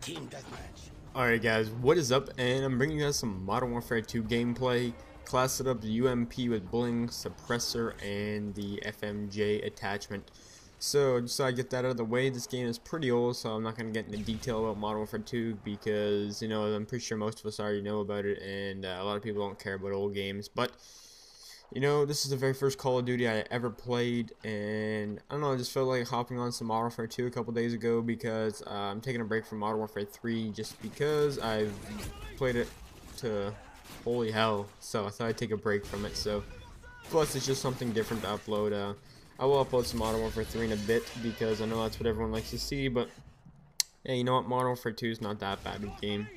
Team deathmatch. Alright guys, what is up? And I'm bringing you guys some Modern Warfare 2 gameplay. Class setup, the UMP with Bling, Suppressor, and the FMJ attachment. So just so I get that out of the way, this game is pretty old, so I'm not going to get into detail about Modern Warfare 2 because, you know, I'm pretty sure most of us already know about it, and a lot of people don't care about old games. But, you know, this is the very first Call of Duty I ever played, and I don't know, I just felt like hopping on some Modern Warfare 2 a couple days ago because I'm taking a break from Modern Warfare 3 just because I've played it to holy hell, so I thought I'd take a break from it. So plus it's just something different to upload. I will upload some Modern Warfare 3 in a bit because I know that's what everyone likes to see, but hey, you know what, Modern Warfare 2 is not that bad of a game.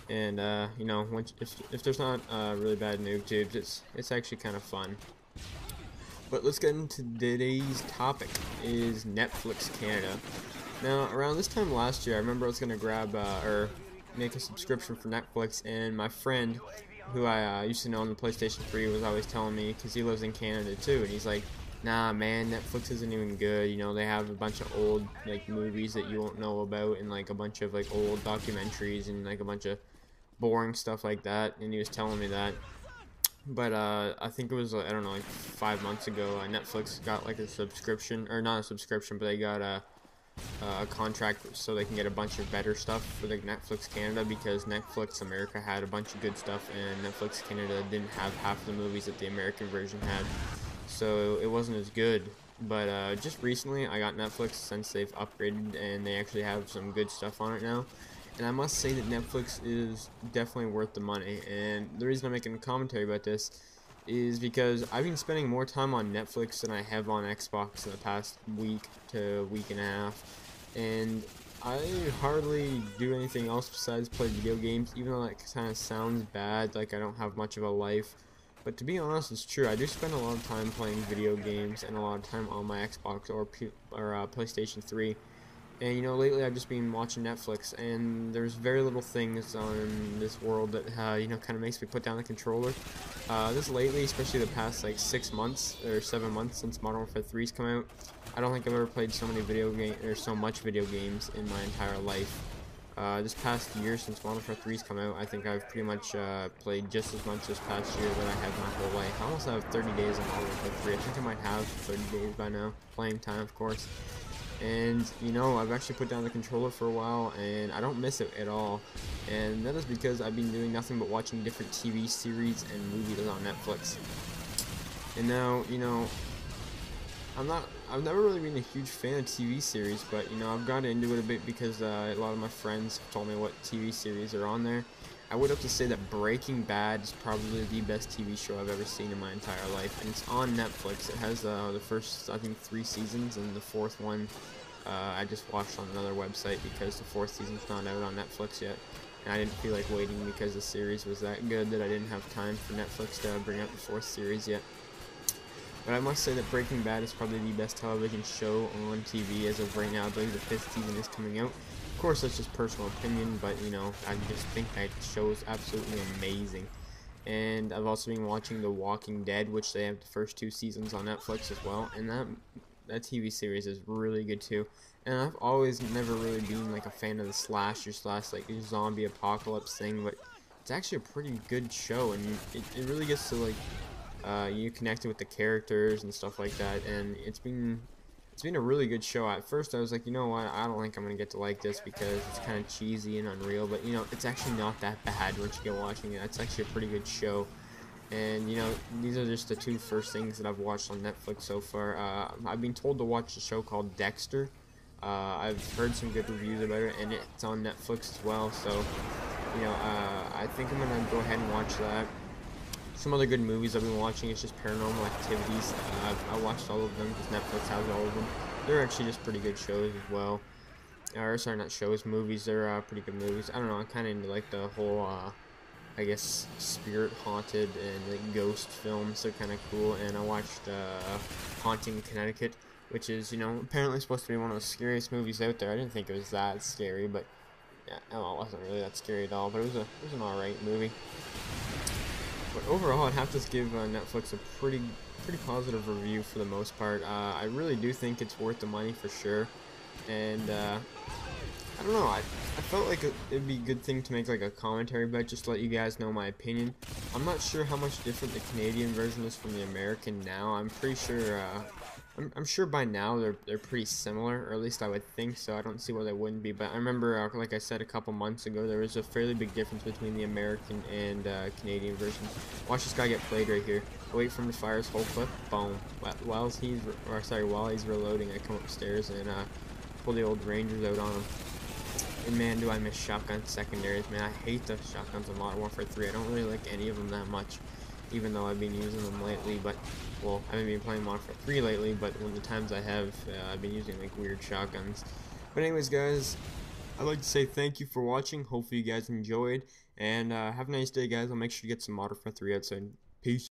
And you know, if there's not really bad noob tubes, it's actually kind of fun. But let's get into today's topic, is Netflix Canada. Now, around this time last year, I remember I was gonna grab or make a subscription for Netflix, and my friend, who I used to know on the PlayStation 3, was always telling me, because he lives in Canada too, and he's like, nah man, Netflix isn't even good, you know, they have a bunch of old like movies that you won't know about, and like a bunch of like old documentaries and like a bunch of boring stuff like that. And he was telling me that. But I think it was, I don't know, like 5 months ago, Netflix got like a subscription, or not a subscription, but they got a contract so they can get a bunch of better stuff for like Netflix Canada, because Netflix America had a bunch of good stuff and Netflix Canada didn't have half the movies that the American version had, so it wasn't as good. But just recently I got Netflix since they've upgraded and they actually have some good stuff on it now. And I must say that Netflix is definitely worth the money, and the reason I'm making a commentary about this is because I've been spending more time on Netflix than I have on Xbox in the past week to week and a half, and I hardly do anything else besides play video games, even though that kind of sounds bad, like I don't have much of a life. But to be honest, it's true. I do spend a lot of time playing video games and a lot of time on my Xbox or PlayStation 3. And you know, lately I've just been watching Netflix, and there's very little things on this world that you know, kind of makes me put down the controller. This lately, especially the past like 6 months or 7 months since Modern Warfare 3's come out, I don't think I've ever played so many video games or so much video games in my entire life. This past year since Modern Warfare 3's come out, I think I've pretty much played just as much this past year that I have my whole life. I almost have 30 days of Modern Warfare 3. I think I might have 30 days by now, playing time of course. And you know, I've actually put down the controller for a while and I don't miss it at all, and that is because I've been doing nothing but watching different TV series and movies on Netflix. And now, you know, I've never really been a huge fan of TV series, but you know, I've gotten into it a bit because a lot of my friends have told me what TV series are on there. I would have to say that Breaking Bad is probably the best TV show I've ever seen in my entire life, and it's on Netflix. It has the first, I think, 3 seasons, and the 4th one I just watched on another website because the 4th season's not out on Netflix yet, and I didn't feel like waiting because the series was that good that I didn't have time for Netflix to bring out the 4th series yet. But I must say that Breaking Bad is probably the best television show on TV as of right now. I believe the 5th season is coming out. Of course, that's just personal opinion, but you know, I just think that show is absolutely amazing. And I've also been watching The Walking Dead, which they have the first 2 seasons on Netflix as well, and that TV series is really good too. And I've always never really been like a fan of the slasher slash like zombie apocalypse thing, but it's actually a pretty good show, and it really gets to like you connected with the characters and stuff like that, and it's been a really good show. At first I was like, you know what, I don't think I'm gonna get to like this because it's kind of cheesy and unreal, but you know, it's actually not that bad once you get watching it. It's actually a pretty good show. And you know, these are just the 2 first things that I've watched on Netflix so far. I've been told to watch a show called Dexter. I've heard some good reviews about it, and it's on Netflix as well, so you know, I think I'm gonna go ahead and watch that. Some other good movies I've been watching is just Paranormal Activities. I watched all of them because Netflix has all of them. They're actually just pretty good shows as well. Or sorry, not shows, movies. They're pretty good movies. I don't know, I'm kind of into like the whole, I guess, spirit haunted and like ghost films. They're kind of cool. And I watched Haunting Connecticut, which is, you know, apparently supposed to be one of the scariest movies out there. I didn't think it was that scary, but yeah, well, it wasn't really that scary at all. But it was an alright movie. But overall, I'd have to give Netflix a pretty positive review for the most part. I really do think it's worth the money for sure, and I don't know, I felt like it'd be a good thing to make like a commentary about, just to let you guys know my opinion. I'm not sure how much different the Canadian version is from the American now. I'm pretty sure, I'm sure by now they're pretty similar, or at least I would think so. I don't see why they wouldn't be, but I remember, like I said a couple months ago, there was a fairly big difference between the American and Canadian version. Watch this guy get played right here. Wait for him to fire his whole clip. Boom. While he's reloading, I come upstairs and pull the old Rangers out on him. And man, do I miss shotgun secondaries, man. I hate the shotguns in Modern Warfare 3. I don't really like any of them that much, even though I've been using them lately. But, well, I haven't been playing Modern Warfare 3 lately, but when the times I have, I've been using, like, weird shotguns. But anyways, guys, I'd like to say thank you for watching. Hopefully you guys enjoyed, and have a nice day, guys. I'll make sure to get some Modern Warfare 3 outside. Peace.